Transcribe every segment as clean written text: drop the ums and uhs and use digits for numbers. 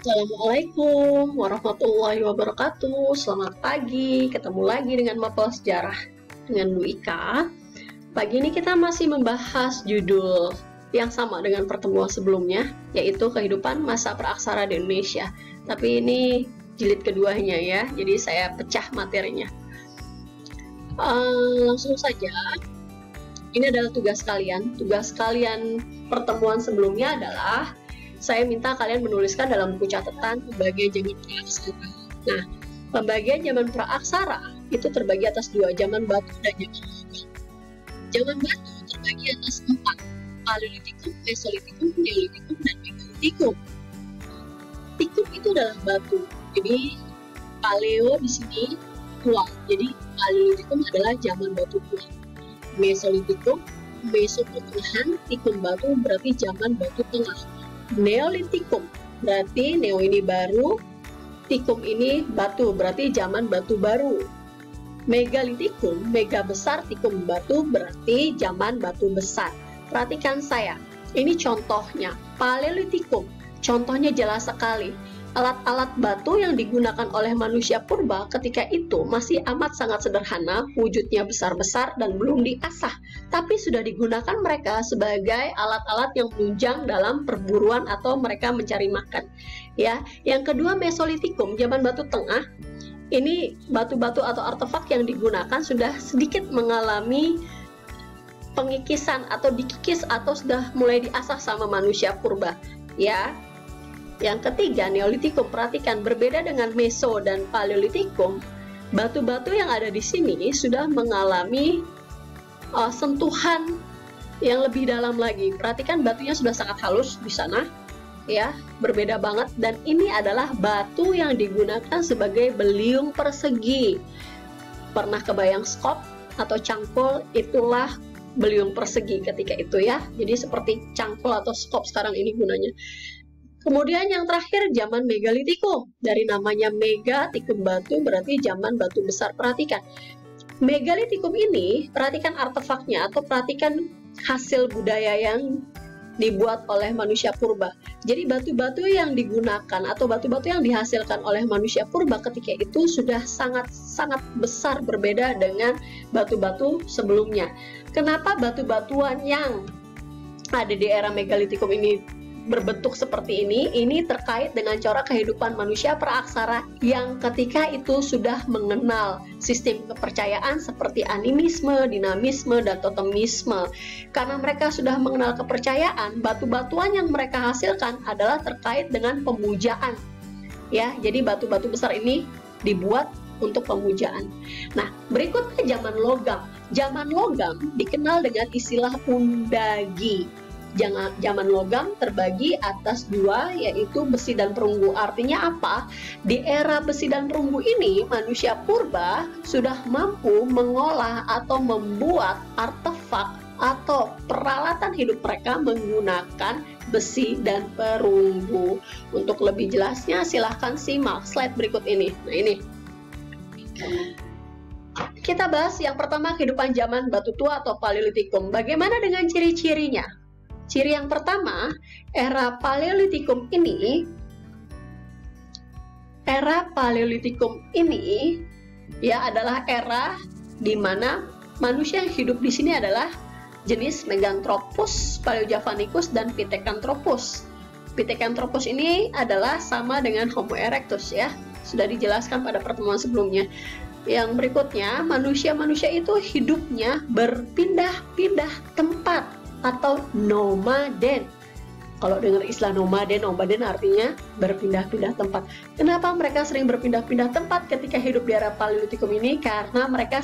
Assalamualaikum warahmatullahi wabarakatuh. Selamat pagi, ketemu lagi dengan Mapel Sejarah dengan Bu Ika. Pagi ini kita masih membahas judul yang sama dengan pertemuan sebelumnya, yaitu kehidupan masa praaksara di Indonesia. Tapi ini jilid keduanya ya, jadi saya pecah materinya. Langsung saja, ini adalah tugas kalian. Tugas kalian pertemuan sebelumnya adalah saya minta kalian menuliskan dalam buku catatan pembagian zaman praaksara. Nah, pembagian zaman praaksara itu terbagi atas dua, zaman batu dan zaman logam. Zaman batu terbagi atas 4, Paleolitikum, Mesolitikum, Neolitikum, dan Megalitikum. Tikum itu adalah batu, jadi paleo di sini tua, jadi Paleolitikum adalah zaman batu tua. Mesolitikum, meso pertengahan, tikum batu berarti zaman batu tengah. Neolitikum berarti neo ini baru, tikum ini batu berarti zaman batu baru. Megalitikum, mega besar, tikum batu berarti zaman batu besar. Perhatikan saya, ini contohnya Paleolitikum, contohnya jelas sekali. Alat-alat batu yang digunakan oleh manusia purba ketika itu masih amat sangat sederhana, wujudnya besar-besar dan belum diasah, tapi sudah digunakan mereka sebagai alat-alat yang menunjang dalam perburuan atau mereka mencari makan. Ya, yang kedua Mesolitikum, zaman batu tengah. Ini batu-batu atau artefak yang digunakan sudah sedikit mengalami pengikisan atau dikikis atau sudah mulai diasah sama manusia purba. Ya. Yang ketiga, Neolitikum. Perhatikan, berbeda dengan Meso dan Paleolitikum, batu-batu yang ada di sini sudah mengalami sentuhan yang lebih dalam lagi. Perhatikan, batunya sudah sangat halus di sana, ya, berbeda banget. Dan ini adalah batu yang digunakan sebagai beliung persegi. Pernah kebayang skop atau cangkul? Itulah beliung persegi ketika itu ya. Jadi seperti cangkul atau skop sekarang ini gunanya. Kemudian yang terakhir zaman Megalitikum. Dari namanya mega, tikum batu berarti zaman batu besar. Perhatikan, Megalitikum ini, perhatikan artefaknya atau perhatikan hasil budaya yang dibuat oleh manusia purba. Jadi batu-batu yang digunakan atau batu-batu yang dihasilkan oleh manusia purba ketika itu sudah sangat besar, berbeda dengan batu-batu sebelumnya. Kenapa batu-batuan yang ada di era Megalitikum ini berbentuk seperti ini? Ini terkait dengan corak kehidupan manusia praaksara yang ketika itu sudah mengenal sistem kepercayaan seperti animisme, dinamisme, dan totemisme. Karena mereka sudah mengenal kepercayaan, batu-batuan yang mereka hasilkan adalah terkait dengan pemujaan. Ya, jadi batu-batu besar ini dibuat untuk pemujaan. Nah, berikutnya zaman logam. Zaman logam dikenal dengan istilah undagi. Zaman logam terbagi atas dua, yaitu besi dan perunggu. Artinya apa? Di era besi dan perunggu ini, manusia purba sudah mampu mengolah atau membuat artefak atau peralatan hidup mereka menggunakan besi dan perunggu. Untuk lebih jelasnya, silahkan simak slide berikut ini. Nah, ini kita bahas yang pertama, kehidupan zaman batu tua atau Paleolitikum. Bagaimana dengan ciri-cirinya? Ciri yang pertama, era Paleolitikum ini ya adalah era di mana manusia yang hidup di sini adalah jenis Meganthropus, Paleojavanicus, dan Pithecanthropus. Pithecanthropus ini adalah sama dengan Homo erectus ya, sudah dijelaskan pada pertemuan sebelumnya. Yang berikutnya, manusia-manusia itu hidupnya berpindah-pindah tempat atau nomaden. Kalau dengar istilah nomaden artinya berpindah-pindah tempat. Kenapa mereka sering berpindah-pindah tempat ketika hidup di era Paleolitikum ini? Karena mereka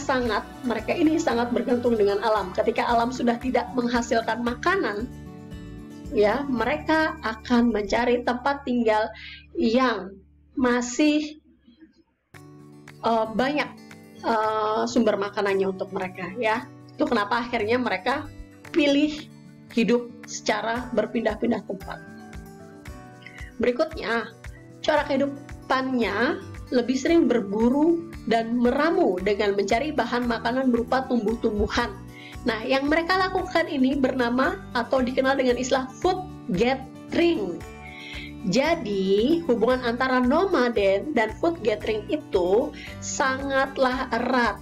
ini sangat bergantung dengan alam. Ketika alam sudah tidak menghasilkan makanan, ya, mereka akan mencari tempat tinggal yang masih banyak sumber makanannya untuk mereka, ya. Itu kenapa akhirnya mereka pilih hidup secara berpindah-pindah tempat. Berikutnya, corak kehidupannya lebih sering berburu dan meramu dengan mencari bahan makanan berupa tumbuh-tumbuhan. Nah, yang mereka lakukan ini bernama atau dikenal dengan istilah food gathering. Jadi, hubungan antara nomaden dan food gathering itu sangatlah erat.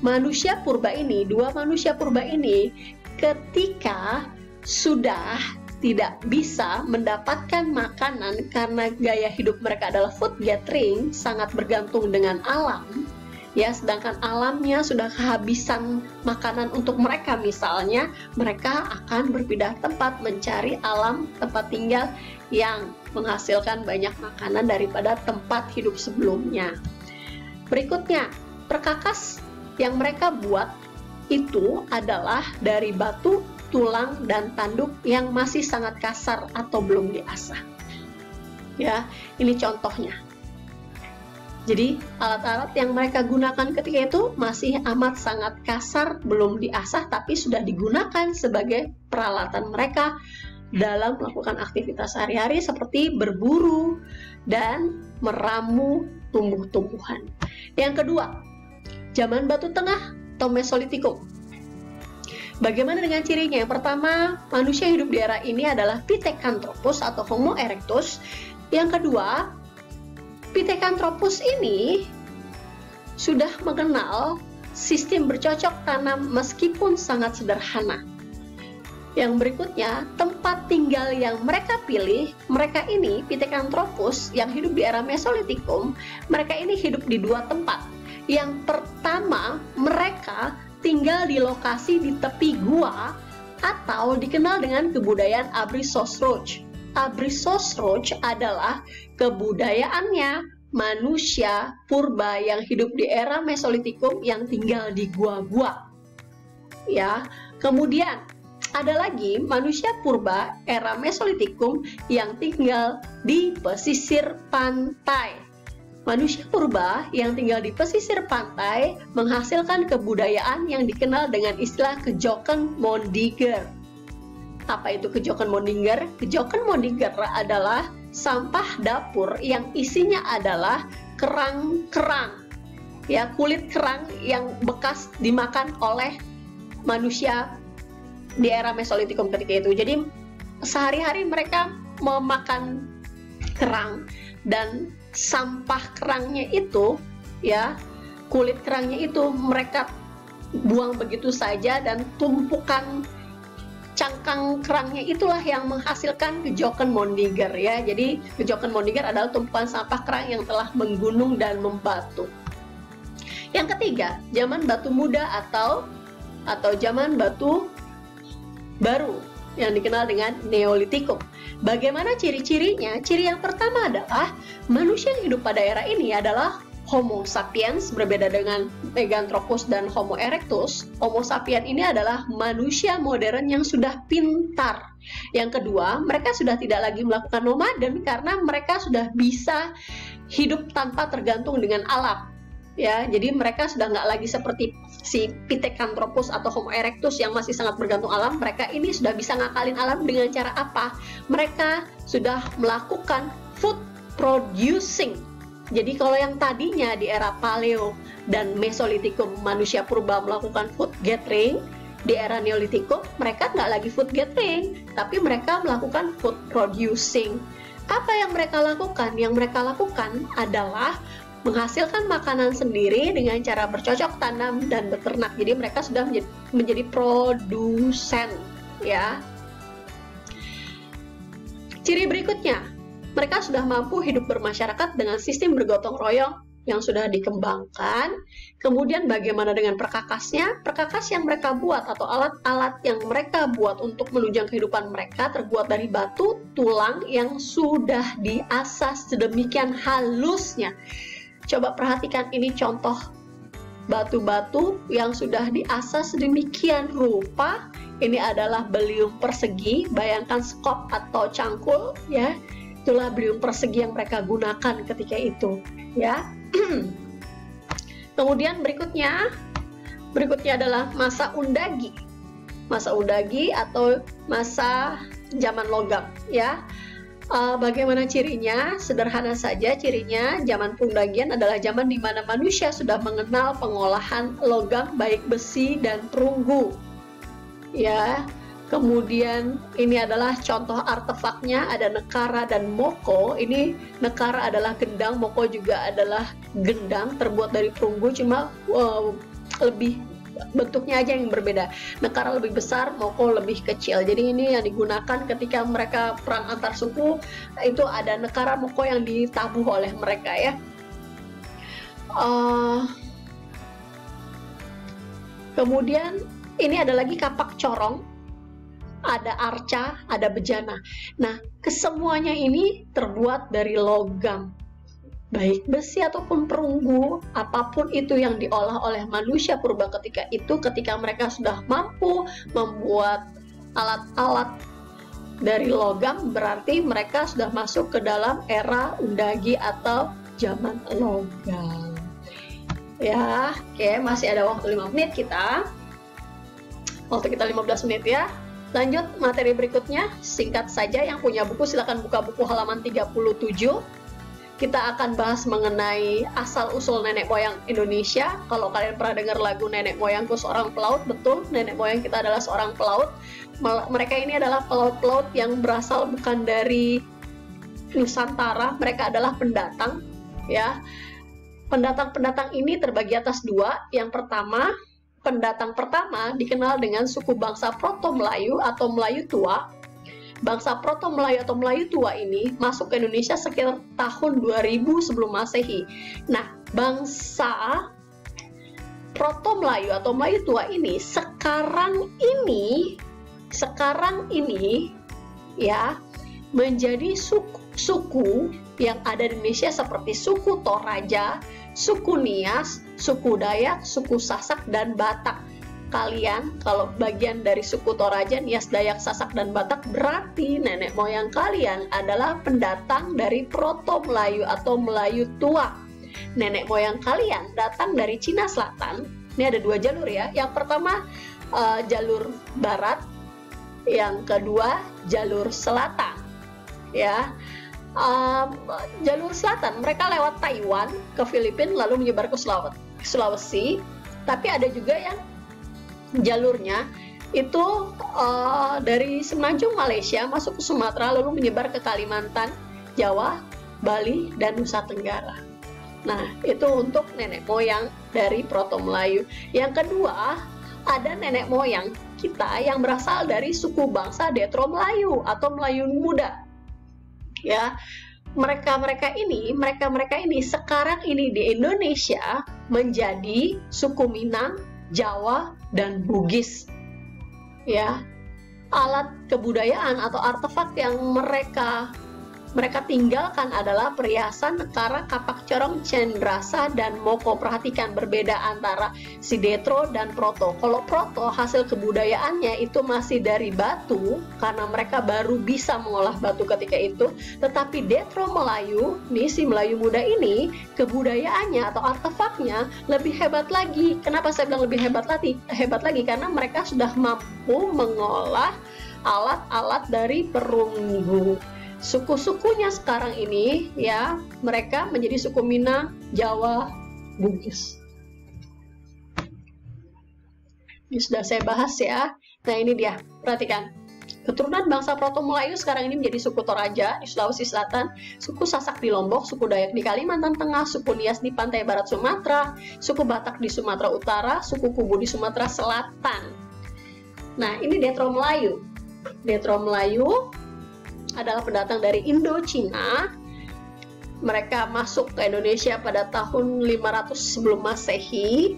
Dua manusia purba ini ketika sudah tidak bisa mendapatkan makanan karena gaya hidup mereka adalah food gathering, sangat bergantung dengan alam, ya, sedangkan alamnya sudah kehabisan makanan untuk mereka misalnya, mereka akan berpindah tempat mencari alam tempat tinggal yang menghasilkan banyak makanan daripada tempat hidup sebelumnya. Berikutnya, perkakas yang mereka buat itu adalah dari batu, tulang, dan tanduk yang masih sangat kasar atau belum diasah. Ya, ini contohnya. Jadi, alat-alat yang mereka gunakan ketika itu masih amat sangat kasar, belum diasah, tapi sudah digunakan sebagai peralatan mereka dalam melakukan aktivitas sehari-hari seperti berburu dan meramu tumbuh-tumbuhan. Yang kedua, zaman Batu Tengah atau Mesolitikum. Bagaimana dengan cirinya? Yang pertama, manusia hidup di era ini adalah Pithecanthropus atau Homo erectus. Yang kedua, Pithecanthropus ini sudah mengenal sistem bercocok tanam meskipun sangat sederhana. Yang berikutnya, tempat tinggal yang mereka pilih, mereka ini Pithecanthropus yang hidup di era Mesolitikum, mereka ini hidup di dua tempat. Yang pertama, mereka tinggal di lokasi di tepi gua atau dikenal dengan kebudayaan Abricosroch. Abricosroch adalah kebudayaannya manusia purba yang hidup di era Mesolitikum yang tinggal di gua-gua. Ya, kemudian ada lagi manusia purba era Mesolitikum yang tinggal di pesisir pantai. Manusia purba yang tinggal di pesisir pantai menghasilkan kebudayaan yang dikenal dengan istilah Kejoken Mondiger. Apa itu Kejoken Mondiger? Kejoken Mondiger adalah sampah dapur yang isinya adalah kerang-kerang, ya, kulit kerang yang bekas dimakan oleh manusia di era Mesolitikum ketika itu. Jadi sehari-hari mereka memakan kerang dan sampah kerangnya itu, ya, kulit kerangnya itu mereka buang begitu saja dan tumpukan cangkang kerangnya itulah yang menghasilkan Kejoken Mondiger, ya. Jadi Kejoken Mondiger adalah tumpukan sampah kerang yang telah menggunung dan membatu. Yang ketiga, zaman Batu Muda atau zaman Batu Baru yang dikenal dengan Neolitikum. Bagaimana ciri-cirinya? Ciri yang pertama adalah manusia yang hidup pada era ini adalah Homo sapiens, berbeda dengan Meganthropus dan Homo erectus. Homo sapiens ini adalah manusia modern yang sudah pintar. Yang kedua, mereka sudah tidak lagi melakukan nomaden karena mereka sudah bisa hidup tanpa tergantung dengan alam. Ya, jadi mereka sudah nggak lagi seperti si Pithecanthropus atau Homo erectus yang masih sangat bergantung alam. Mereka ini sudah bisa ngakalin alam dengan cara apa? Mereka sudah melakukan food producing. Jadi kalau yang tadinya di era Paleo dan Mesolitikum manusia purba melakukan food gathering, di era Neolitikum mereka nggak lagi food gathering, tapi mereka melakukan food producing. Apa yang mereka lakukan? Yang mereka lakukan adalah menghasilkan makanan sendiri dengan cara bercocok tanam dan beternak. Jadi mereka sudah menjadi produsen, ya. Ciri berikutnya, mereka sudah mampu hidup bermasyarakat dengan sistem bergotong royong yang sudah dikembangkan. Kemudian bagaimana dengan perkakasnya? Perkakas yang mereka buat atau alat-alat yang mereka buat untuk menunjang kehidupan mereka terbuat dari batu, tulang yang sudah diasah sedemikian halusnya. Coba perhatikan ini contoh batu-batu yang sudah diasah sedemikian rupa. Ini adalah beliung persegi, bayangkan skop atau cangkul, ya. Itulah beliung persegi yang mereka gunakan ketika itu, ya. Kemudian berikutnya adalah masa Undagi. Masa Undagi atau masa zaman logam, ya. Bagaimana cirinya? Sederhana saja cirinya. Zaman Pundagian adalah zaman di mana manusia sudah mengenal pengolahan logam baik besi dan perunggu. Ya, Kemudian ini adalah contoh artefaknya, ada Nekara dan Moko. Ini Nekara adalah gendang, Moko juga adalah gendang terbuat dari perunggu, cuma lebih bentuknya aja yang berbeda. Nekara lebih besar, Moko lebih kecil. Jadi ini yang digunakan ketika mereka perang antar suku, itu ada Nekara, Moko yang ditabuh oleh mereka ya. Kemudian ini ada lagi kapak corong, ada arca, ada bejana. Nah, kesemuanya ini terbuat dari logam, baik besi ataupun perunggu, apapun itu yang diolah oleh manusia purba ketika itu, ketika mereka sudah mampu membuat alat-alat dari logam, berarti mereka sudah masuk ke dalam era Undagi atau zaman logam. Ya, oke, masih ada waktu 5 menit kita. Waktu kita 15 menit ya. Lanjut materi berikutnya, singkat saja, yang punya buku silakan buka buku halaman 37. Kita akan bahas mengenai asal-usul nenek moyang Indonesia. Kalau kalian pernah dengar lagu Nenek Moyangku Seorang Pelaut, betul, nenek moyang kita adalah seorang pelaut. Mereka ini adalah pelaut-pelaut yang berasal bukan dari Nusantara, mereka adalah pendatang, ya. Pendatang-pendatang ini terbagi atas dua. Yang pertama, pendatang pertama dikenal dengan suku bangsa Proto-Melayu atau Melayu Tua. Bangsa Proto-Melayu atau Melayu Tua ini masuk ke Indonesia sekitar tahun 2000 sebelum Masehi. Nah, bangsa Proto-Melayu atau Melayu Tua ini sekarang ini ya menjadi suku yang ada di Indonesia seperti suku Toraja, suku Nias, suku Dayak, suku Sasak, dan Batak. Kalian kalau bagian dari suku Toraja, Nias, Dayak, Sasak, dan Batak, berarti nenek moyang kalian adalah pendatang dari Proto-Melayu atau Melayu Tua. Nenek moyang kalian datang dari Cina Selatan. Ini ada dua jalur ya. Yang pertama jalur barat, yang kedua jalur selatan. Ya. Jalur selatan mereka lewat Taiwan ke Filipina lalu menyebar ke Sulawesi, tapi ada juga yang jalurnya itu dari Semenanjung Malaysia masuk ke Sumatera lalu menyebar ke Kalimantan, Jawa, Bali, dan Nusa Tenggara. Nah, itu untuk nenek moyang dari Proto Melayu. Yang kedua, ada nenek moyang kita yang berasal dari suku bangsa Detro Melayu atau Melayu Muda. Ya, mereka ini sekarang ini di Indonesia menjadi suku Minang, Jawa, dan Bugis. Ya, alat kebudayaan atau artefak yang mereka tinggalkan adalah perhiasan, nekara, kapak corong, cendrasa, dan moko. Perhatikan berbeda antara si Detro dan Proto. Kalau Proto hasil kebudayaannya itu masih dari batu karena mereka baru bisa mengolah batu ketika itu, tetapi Detro Melayu, nih si Melayu Muda ini, kebudayaannya atau artefaknya lebih hebat lagi. Kenapa saya bilang lebih hebat lagi? Karena mereka sudah mampu mengolah alat-alat dari perunggu. Suku-sukunya sekarang ini ya, mereka menjadi suku Minang, Jawa, Bugis. Ini sudah saya bahas ya. Nah, ini dia, perhatikan. Keturunan bangsa Proto Melayu sekarang ini menjadi suku Toraja di Sulawesi Selatan, suku Sasak di Lombok, suku Dayak di Kalimantan Tengah, suku Nias di pantai barat Sumatera, suku Batak di Sumatera Utara, suku Kubu di Sumatera Selatan. Nah, ini Detro Melayu. Detro Melayu adalah pendatang dari Indochina. Mereka masuk ke Indonesia pada tahun 500 sebelum Masehi.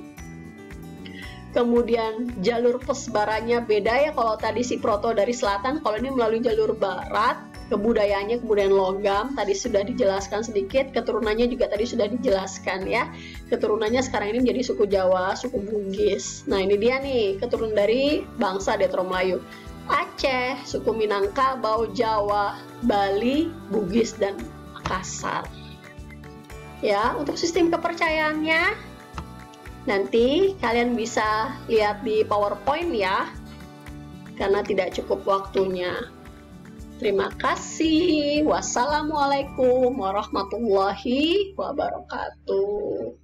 Kemudian jalur persebarannya beda ya, kalau tadi si Proto dari selatan, kalau ini melalui jalur barat. Kebudayaannya kemudian logam, tadi sudah dijelaskan sedikit. Keturunannya juga tadi sudah dijelaskan ya. Keturunannya sekarang ini menjadi suku Jawa, suku Bugis. Nah, ini dia nih keturunan dari bangsa Detro Melayu. Aceh, suku Minangkabau, Jawa, Bali, Bugis, dan Makassar. Ya, untuk sistem kepercayaannya nanti kalian bisa lihat di PowerPoint ya, karena tidak cukup waktunya. Terima kasih. Wassalamualaikum warahmatullahi wabarakatuh.